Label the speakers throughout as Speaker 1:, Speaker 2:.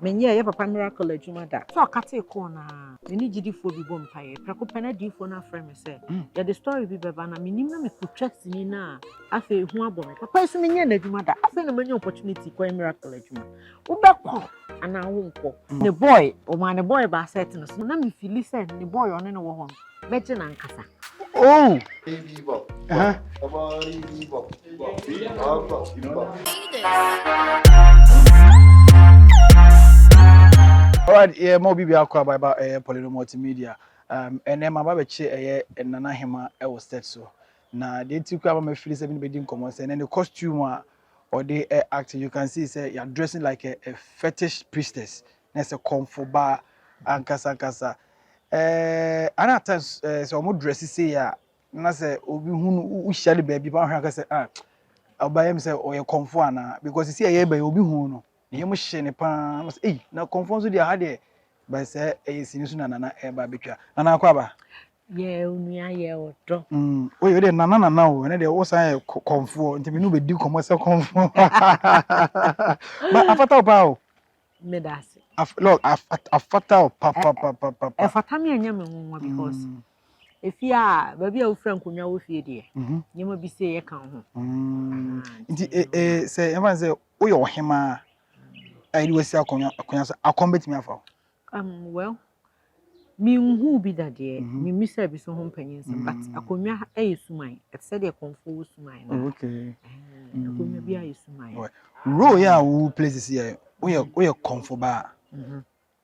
Speaker 1: menye papa miracle adwuma da so akate ko na meni gidifo bi bom paye prako pena difo na frame say ya the story bi beba na menim na me kutwa sini na afa hu abom papa so menye na adwuma da afa na menye opportunity ko miracle adwuma wo bekọ ana wo nkọ ne boy o ma ne boy ba set no so na me feel say ne boy on ne wo ho beje na nkasa
Speaker 2: Oh, alright, yeah, more baby akwa by Poleeno Multimedia. And then my baby che nana hema was set so. Na they took up my feel 7 bedin commerce and then the costume or they acting you can see say you're dressing like a fetish priestess. That's a comfort bar and kasa. And at times so more dresses say ya na say obi hu share baby ba hwa ka say obayem say o ye comfort na because you see ya ba obi hu no ye mo hye ne pa na comfort so dia ha de ba say sini so na nana ba betwa nana akwa ba
Speaker 1: ye onua ye odo
Speaker 2: o ye de nana o ne de wo san comfort ntimi no be di komo say comfort ba afata ba o
Speaker 1: me das
Speaker 2: look afata papa
Speaker 1: afata me anya me ho because if ya baby a wo fra nkonwa wo fie de nyema bi say ye kan ho
Speaker 2: nti say evan say o ye ohema ai we say akonya so akombet me afa
Speaker 1: well mi nhu bi da de mi misa bi so ho mpanyin sam but akonwa ayesuman et said e konfo suman na
Speaker 2: okay
Speaker 1: akonwa bi ayesuman
Speaker 2: role ya wo places here o ye comfort ba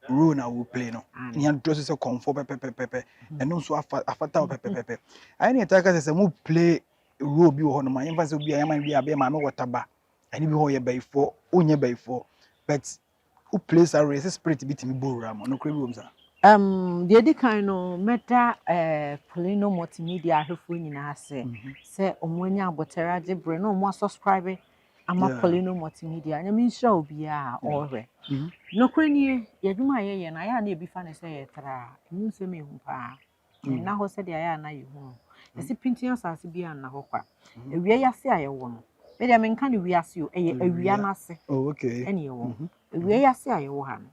Speaker 2: role na wo play no nya dress say comfort pepe eno so afata pepe ai ni taka say mo play role bi wo ho no ma yemfa say obi ayaman bi abe ma me wotaba ani bi ho ye baifo onye baifo but who plays a race spirit bit me boram no kre bi wo msa
Speaker 1: the di kind no meta Poleeno Multimedia ahefo nyina ase se omwanya abotera agebre no mo subscribe ama Poleeno Multimedia nya me nsha obi a ohwe no krenye yadwuma ye na ya na ebi fa ne se ye tra emu se me hu pa na ho se de ya na ye hu ese pintin asase bi an na ho kwa ewie yase aye wo no be de me nka ne wiase o eye awia na ase
Speaker 2: okay
Speaker 1: ene ye wo ewie yase aye wo ha no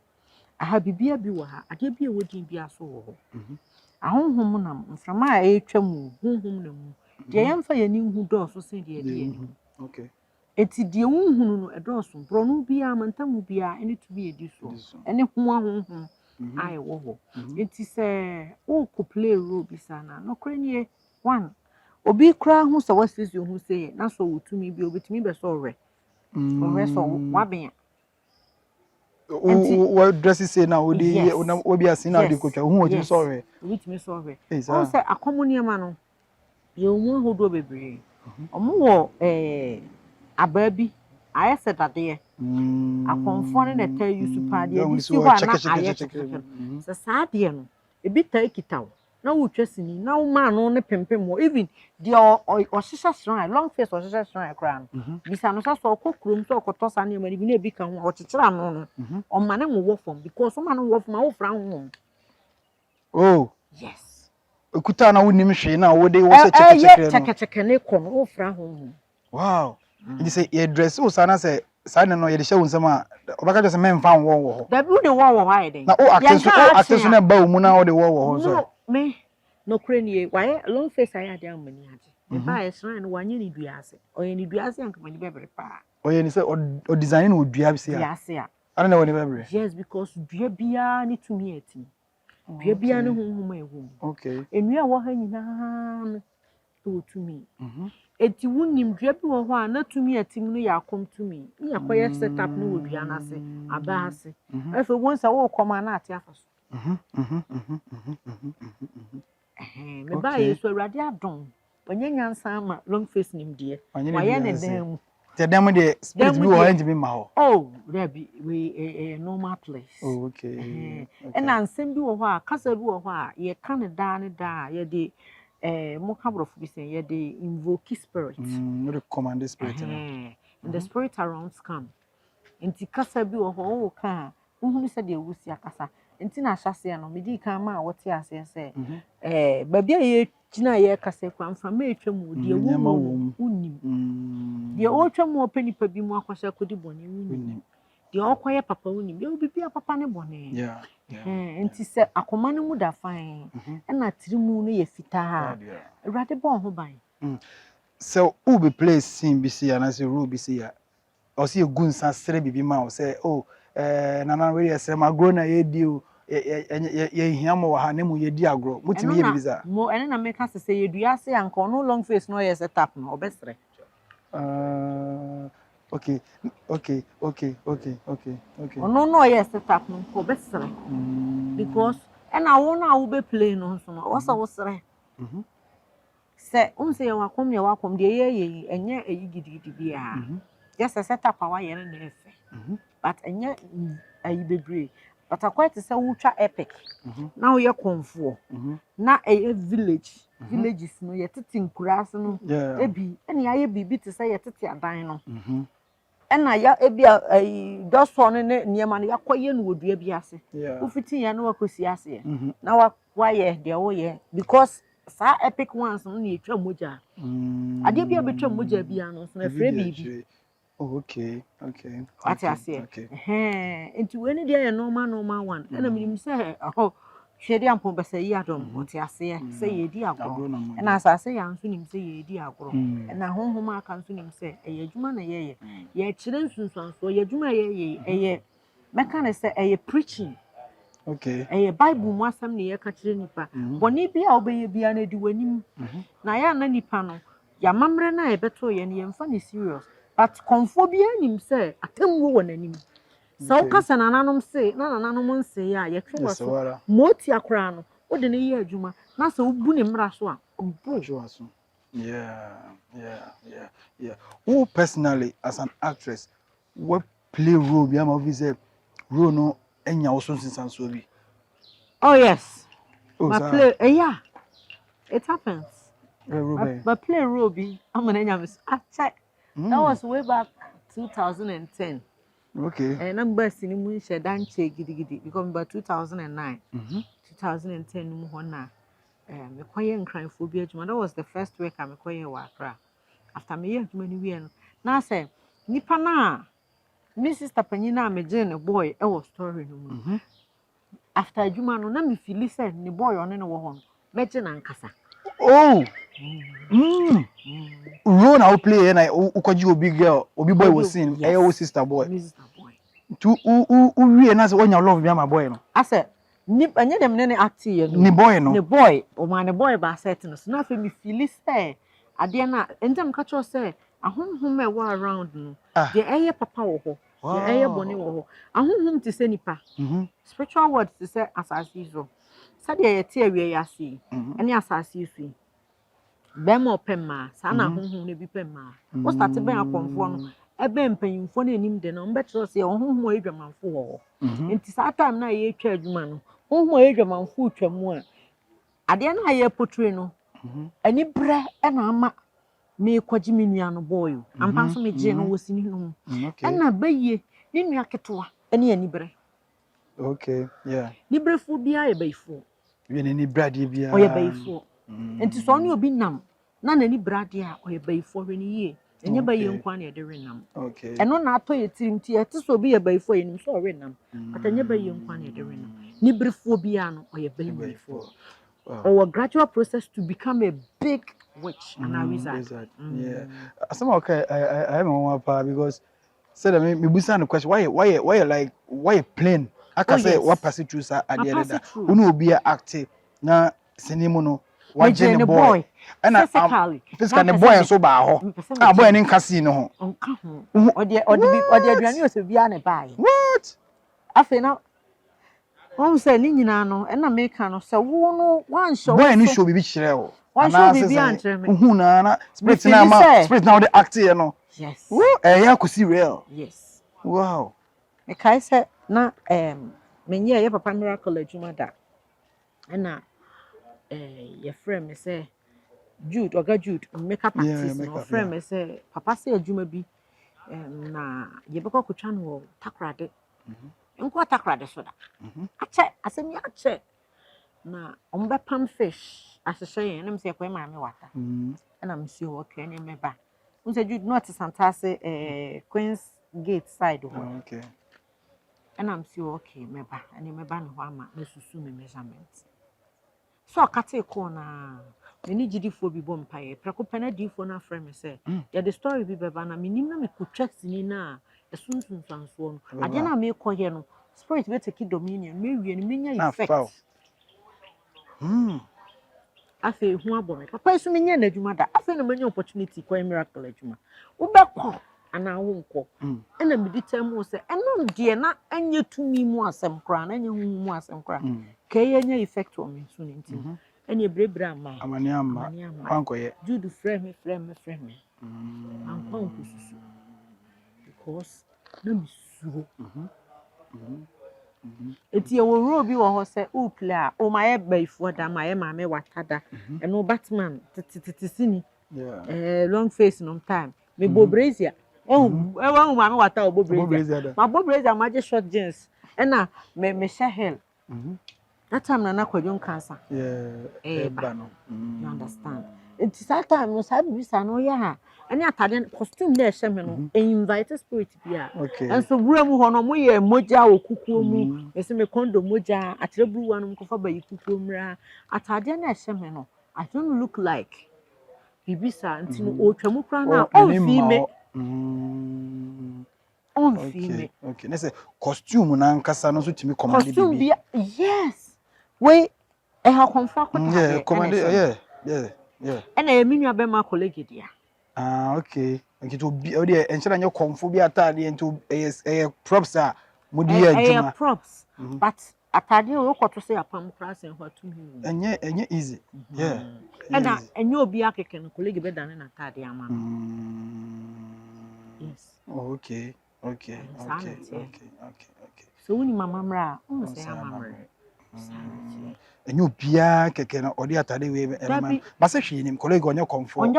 Speaker 1: aha bibia bi wo ha ade bi e wodin bi aso wo ho ahonhom na mframa a etwa mu honhom na mu de yemfa ye ni hu do so se de de
Speaker 2: okay
Speaker 1: eti de hunhunu no edoso brono bia mantamu bia ene to bi edi so ene hu ahonhom ai wo ho eti se o ko play role bi sana no krenye one obi kra hu se wasisi hu se na so wotumi bi obetumi be so re so waben
Speaker 2: what dresses say now odi obi asin na odi kotwa hu odi sorry
Speaker 1: obetumi so re o se akomonie ma no ye hu hodo bebre omo wo ababi aye setade akonfo ne na tell you super de di si ho na aye se saade no ebi tai kitaw na wo twasini na wo ma no ne pempem wo even de o hihya sran long face o hihya sran kra no bisa no so kokrom so okotosa na ma bi na ebi kan ho o chichira no no o ma ne wo form because o ma no wo form a wo fra ho
Speaker 2: oh
Speaker 1: yes
Speaker 2: okuta na wonim hwe na wo de wo se
Speaker 1: chekecheke ne ko no wo fra ho
Speaker 2: wow you say your dress o sana say sana no ye de hye wunsam a obaka just men fan wo ho
Speaker 1: da bi de wo why den
Speaker 2: na o acting so na ba mu na o de wo ho so
Speaker 1: me no krenie why long face aya de amani age e ba e sran no wanye ni duase o ye ni duase anka mani bebere pa
Speaker 2: o ye ni say o design no dua bi
Speaker 1: a
Speaker 2: ana na woni bebere
Speaker 1: yes because dua bia ni tumi ati dua bia ne honhom ehum
Speaker 2: okay
Speaker 1: enua wo ha nyina no to tumi eti wunim dua bi wo ho a na tumi atim no ya kom tumi ni akoye setup no wo dua na se aba ase efe wonsa wo koma na ate afaso me ba yeso awrade adon onye nyansa ma long face nim de waye ne dem
Speaker 2: te dem de spirit bi wo hand me ma ho
Speaker 1: oh there be we a normal place
Speaker 2: oh okay
Speaker 1: and ansem bi wo ho a kasa bi wo ho a ye kan da ye de mo kabrof bi say ye de invoke spirit
Speaker 2: no the command spirit
Speaker 1: and the spirit around come enti kasa bi wo ho wo ka uhunu se de wusi akasa enti na ahyase no medi kan ma wote ase se babi a ye kina ye kasa kwa mfa ma etwa mu de wu unim de o twa mu opanipa bi mu akwasha kodi boni unim the okoye papa woni be obi bia papa ne bone
Speaker 2: yeah
Speaker 1: enti se akoma ne mu da fine na tirimu no ye fita awurade bon ho ban
Speaker 2: so who be play scene bi see and I say rule bi see ya o see gun san sere bibi ma o say oh nana we yes ma grow na ye di o ye hia mo wa ha ne mu ye di agro mutimi ye bibi za
Speaker 1: mo ene na make say ye dua se anka no long face no ye setup no obesre
Speaker 2: okay
Speaker 1: ono no ye setup no obesre because ena wo na wo be play no so no wo sa wo sere se unse ye wakom de ye enye eyi gidigidi bia just a setup awa ye na efe but enye ayi bebre but akwa te se wo twa epic na wo ye konfo na villages no ye tete nkuras no ebi ene aye bibi te se ye tete adan no ena ya ebi ayi doso no ne niema no yakoye no wodua bi ase wo fiti ya no wakosi ase na wa ye de wo ye because sa epic ones no na etwa moja ade bia betwa moja bia no so na frɛ bibi
Speaker 2: okay
Speaker 1: ati ase enti we ni dia ye normal one na minim se hwede ampon besa yi adom oti ase se ye di agro na asase ya nso nim se ye di agro na honhom aka nso nim se eye adwuma na ye kire nsunsuanso ye adwuma ye eye meka ne se eye preaching
Speaker 2: okay
Speaker 1: eye bible mu asam ne ye ka kire nipa boni bia obeye bia na di wanim na ya na nipa no ya mamre na ye beto ye ne ye mfa ne serious but konfobia nim se atemwo wɔ nanim so kasa nananom se na nananom nse ya ye twe waso moti akra no wo de ne ye adwuma na se obu ne mra so a obu
Speaker 2: waso yeah who personally as an actress what play role bi am officer role no enya wo so nsinsan so bi
Speaker 1: oh yes
Speaker 2: my
Speaker 1: play yeah it happens but play role bi am na enya mis check that was way back 2010
Speaker 2: okay
Speaker 1: and I'm best in mu she danche gidigidi because by 2009 2010 mu ho na me koye nkranfo bi adwuma that was the first week am koye wa Accra after me ye adwuma ni wie no na say nipa na me sister panyina me je ne boy e was story no mu after adwuma no na me feel say ne boy on ne wo ho no me je na nkasa
Speaker 2: oh role na play na ukoji obi girl obi boy was seen your sister boy to wie na say onya love bi am boy no
Speaker 1: ase ni anya dem ne acting ye no
Speaker 2: ni boy no
Speaker 1: ne boy o ma ne boy ba set no so na fe me feel say ade na entam ka cho say ahonhom e wa around no de eye papa wo ho de eye bone wo ho ahonhom ti se nipa spiritual words ti se asase zo sa de ye te awie ya se ene asase su bema opema sa na ahonhom ne bi pema wo start ben akonfo no ebe mpanyimfo na enim de no mbetro se ohonhom edwamanfo wo enti sa time na ye twa adwuma no ohonhom edwamanfo twamu a ade na ye portray no ani bre na ama me kwaji me nua no boy ampa so me je no wosini no na baye ni nua ketewa ene ani bre
Speaker 2: okay yeah
Speaker 1: ni brefo bia ye bayfo
Speaker 2: we ni brade bia
Speaker 1: o ye bayfo enti so ne obi nam na nani brade a o ye bayfo we ni ye enye baye nkwa na ye de renam
Speaker 2: okay
Speaker 1: eno na ato ye tirimti ye te so obi ye bayfo ye nim so o renam but enye baye nkwa na ye de renam ni brefo bia no o ye bayfo or a gradual process to become a big witch and a wizard.
Speaker 2: Yeah. Some okay, I have one part because said I mean me busa the question why plain I can say what pass it through sir at the end of that unu be active na cinema no what Jenny boy and physically the boy and so ba ho ah boy ni nka see no ho
Speaker 1: onka ho o de aduane o se bia na bae
Speaker 2: what
Speaker 1: afi na won say ni nyina no e na make no say wo no wan show
Speaker 2: boy ni show bibi kire o
Speaker 1: wan show bibi antre me
Speaker 2: hu na spirit na the active no
Speaker 1: yes
Speaker 2: ya ko see real
Speaker 1: yes
Speaker 2: wow
Speaker 1: me kai say na menye ye papa miracle adwuma da na your friend me say Jude oga Jude makeup artist no friend me say papa say adwuma bi na ye beko kotwa no takrade nko takrade so da ache asemi ache na ombe pam fish asese yen nem say kwai maame wata na msio okay ne meba unse Jude not santase Queen's Gate side ho
Speaker 2: okay
Speaker 1: and I'm still okay, meba, and you meba no hama, no susu me measurement. So I cut a corner. Many GD for be bumpire, Precopena D for na frame say, yeah, the story be bevana, minimum me could trust in na, as soon as one. I didn't make coyano, spirit better kid dominion, maybe and many effect. I feel one bomb. Papa is me and you mother. I feel many opportunity for a miracle at you. Ubako, and I won't call. And I be determined, say, and no, dear, not and you to me more some crown, and you more some crown. Kay any effect on me soon. And your brave grandma,
Speaker 2: Amaniama, Uncle,
Speaker 1: do the frame me. I'm going because no be so. It's your robe you are say, oh, Claire, oh, my bay for that, my mamma, watada, and no Batman, titty, long face no time. Me Bob Brazier. Oh, mamma, what our Bob Brazier. My Bob Brazier, my just short jeans, and now, me share hell. That time, I'm not young cancer. You understand? It's that time, no service, I know, yeah. And I had costume there, Shamano, invited spirit here. And so, Bram, Honomoya, Moja, or Kukumu, as a condo Moja, at the blue one, Kofa, Kukumra, at Hadiana Shamano. I don't look like Bibisa until Ochamukrana, all female.
Speaker 2: Okay, let's say costume, Nankasano to me command.
Speaker 1: Costume, yes. Wait, I have confirmed.
Speaker 2: Yeah.
Speaker 1: And I mean, you have my colleague, dear.
Speaker 2: Okay. It will be, oh, dear, and shall I know conphobia tardy into a props are Mudia
Speaker 1: props, but a tardy look to say a palm class and what to me.
Speaker 2: And yet easy. Yeah.
Speaker 1: And you'll be a colleague better than a tardy. Yes.
Speaker 2: Okay.
Speaker 1: So when my mamma,
Speaker 2: and you be a keken or the atade way, but she in colleague on your comfort, on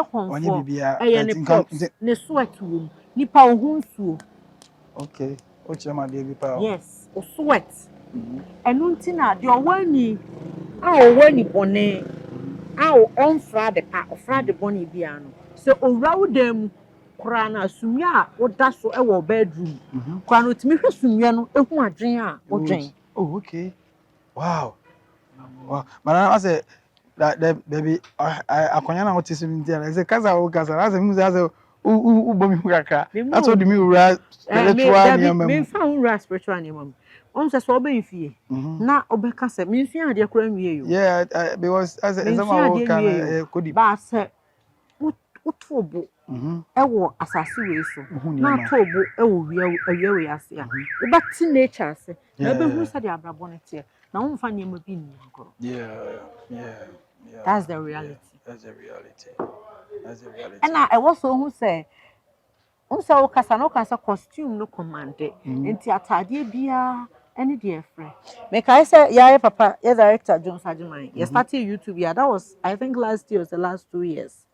Speaker 2: your bibia, and
Speaker 1: the sweat room, Nipa Hunsu.
Speaker 2: Okay, what's your baby power?
Speaker 1: Yes, or sweat. And Untina, your one, our one bonnet, our own Friday part of Friday bonny piano. So around them, Crana, Sumia, or that's our bedroom. Crano to me, Sumiano, a drink or drink.
Speaker 2: Oh, okay. Wow. But I say that baby, I can't notice him there. I say, Casa, as a music, as a Ubomaka. That's what the mirror
Speaker 1: me found spiritual animal. On the sober fee. Now, Obeka said, Miss Yadia Cram you.
Speaker 2: Yeah, because as a could
Speaker 1: be said, what trouble? I wore assassin so. Not trouble, a year as ya. But nature, say, never who said the Abrabonnet here. Now, I'm finding him being.
Speaker 2: Yeah.
Speaker 1: That's the reality.
Speaker 2: That's the reality.
Speaker 1: And I was so who say, also, Casano Casa costume no commanded, and Tiatadia Bia, any dear friend. Make I say, yeah, Papa, yes, director John Sajimai. You started YouTube, yeah, that was, I think, last year was the last 2 years.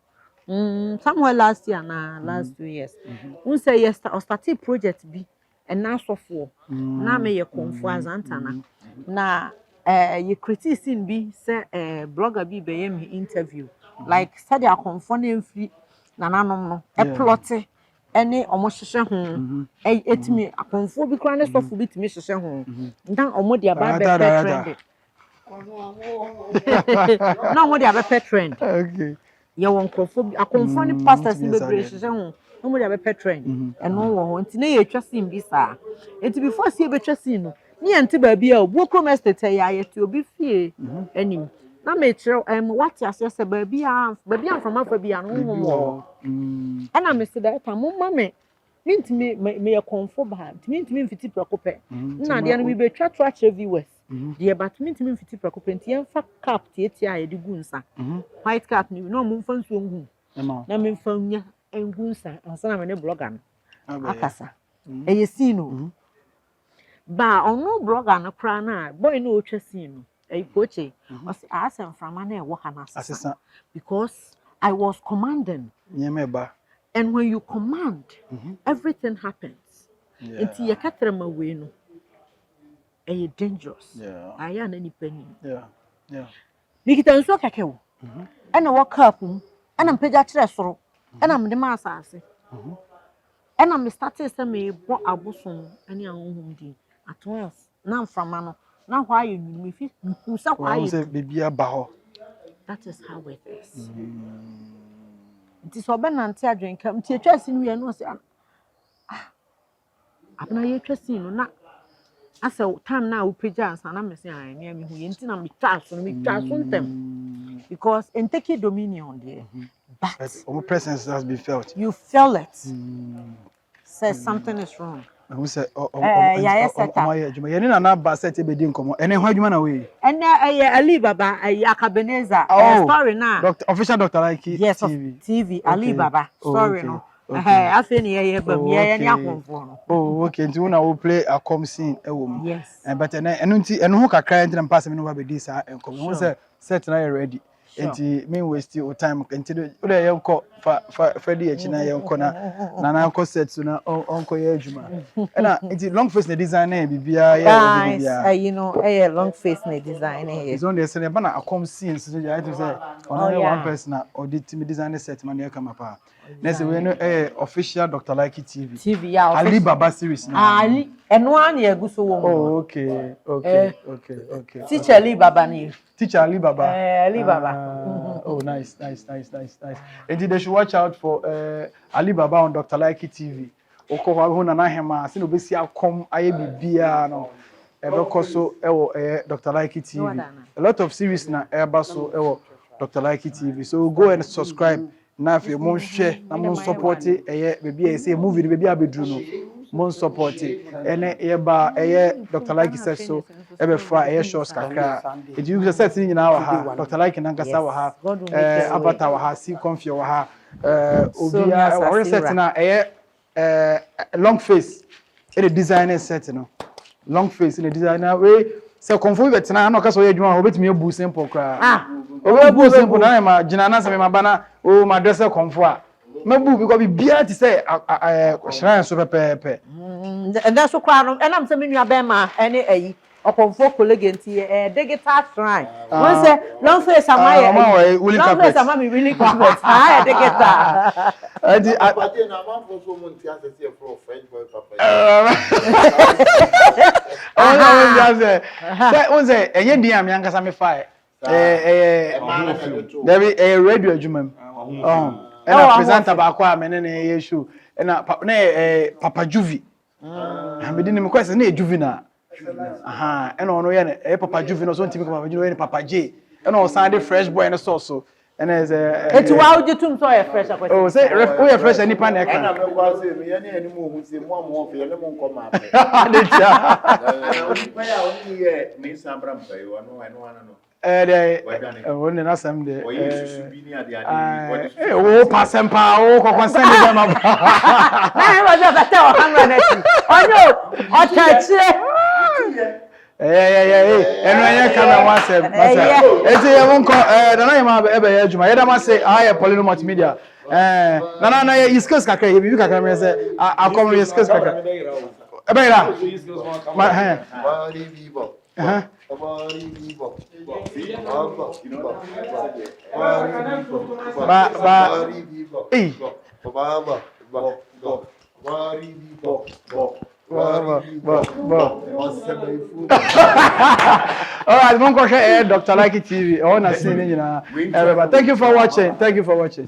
Speaker 1: Somewhere last year, last 2 years. Who say, yes, I started project B, and now so for. Now, may you conform Antana. Now, you criticizing B, say, blogger B, BM interview. Like, study a conforming free, Nananom, a plotty. Any almost share home. It me a conform crying stuff will be to Mrs. Home. Now, or the about trend. No more the about trend.
Speaker 2: Okay.
Speaker 1: You won't conform a conforming pastors in the braces home. No more the about trend. And no one to know trust in Bisa. And to be forced to be trusting. Near and to be a book estate, I to be fear. Any. Na me tell what you say baby am from Afabia no and I me say that am mama mint me a comfort bad mint me fiti preocupe na dia no me be twa twa viewers dia but mint me fiti preocupe ntia fa cap tietia ye de gunsa white cap ni no mo mfa nsuo ngu na me mfa nya engunsa ansa na me ne blogger no akasa eye sino ba ono blogger no kra na boy no otwa sino a coach, I asked him from an assistant because I was commanding. And when you command, everything happens. It's your caterama win. And you're dangerous. I am any penny. Make it so cacao. And I walk up, and I'm paid at restaurant, and I'm the master. And I'm starting to say, what I was on any young at once. Now from mano. Now why you me fit who say why you
Speaker 2: say baby aba.
Speaker 1: That is how it is. It is obe nante adwen kam ti atwa sin wi no say abna ye twa sin no na asa time na wo pagya ansa na me say an me hu ye ntina me twa so ntem because and take dominion there. But
Speaker 2: our presence has been felt.
Speaker 1: You feel it. Says something is wrong.
Speaker 2: Who said
Speaker 1: yeah,
Speaker 2: you know na ba set e be di nkomo ene ho adwuma na we
Speaker 1: and Ali Baba Akabeneza story na
Speaker 2: Doctor official Dr. Like
Speaker 1: yes, TV Ali Baba story no I say ni bam ye ni akonfo no
Speaker 2: okay nti una wo play a com scene e wo mu
Speaker 1: yes
Speaker 2: but eno nti eno ho kakra nti na pass me no ba be di sa enkomo who say set na ready nti me waste your time nti o dey yenko fa di echi na yenko na anko set so na onko ye adwuma na nti long face na design na bibia ya
Speaker 1: bibia you know long face na design here
Speaker 2: is on the say na a com scene so I to say only one person na audit me design set man ya kama pa next we no official Dr. Like TV
Speaker 1: yeah
Speaker 2: Ali Baba series
Speaker 1: na Ali eno an ye guso wo
Speaker 2: oh okay
Speaker 1: teacher Ali Baba ni
Speaker 2: teacher Ali Baba
Speaker 1: Ali Baba
Speaker 2: oh nice and they should watch out for Ali Baba on Dr. Like TV okwa ho na hema se no besi akom aye bibia no ebekoso ewo Dr. Like TV a lot of series na ebaso ewo Dr. Like TV so go and subscribe na fe mo hwe na mo support bibia e say movie bibia abedru no mo support ene yeba Dr. Like says so ebe fa shows kakra it you set ni nyina wa ha Dr. Like nankasa wa ha avatar wa ha see confio wa ha obia we set na long face the designer set no long face in the designer way say confirm bet na no kasa o adwuma obetumi ebu simple kra obebu simple na ma gina na se me mabana o ma dress confirm a mabu because be bia ti say shrine so pepe
Speaker 1: and that's so kra no and am say me nua be ma ene ayi okonfo colleague nti digital shrine we say long face am I long face am me really carpet digital
Speaker 3: adi apate na man for so monti asese for French boy papa
Speaker 2: say say enye din am yankasa me fa there radio adwuma and presenter ba kwa me ne show and papa Juvi me din me kwese na Juvi na aha and ono ye papa Juvi no so ntimi papa Juvi no papa J and on Sunday fresh boy and so and as
Speaker 1: it's wow you tum so fresh akwese
Speaker 2: oh say we fresh any pan e kan
Speaker 3: na me kwa say me ye ne ani mo hu say mo fe ye ne mo nkoma ape
Speaker 2: de cha
Speaker 3: oni pa ya oni ye me sambra mpa yo no
Speaker 2: woni na sam de
Speaker 3: oyi susu bi ni ade ade
Speaker 2: o pasempa o kokon send dem ma
Speaker 1: na wa jo beta o hamra na ti onyo o tachi
Speaker 2: enu anya kana wasem masa eti ye wonko na na ma ebe ye adwuma ye da ma say aye Poleeno Multimedia na ye skills kakra ye bibi kakra me say akom ye skills kakra ebe ira ma all right, Dr. Like TV. I want to see you. Thank you for watching.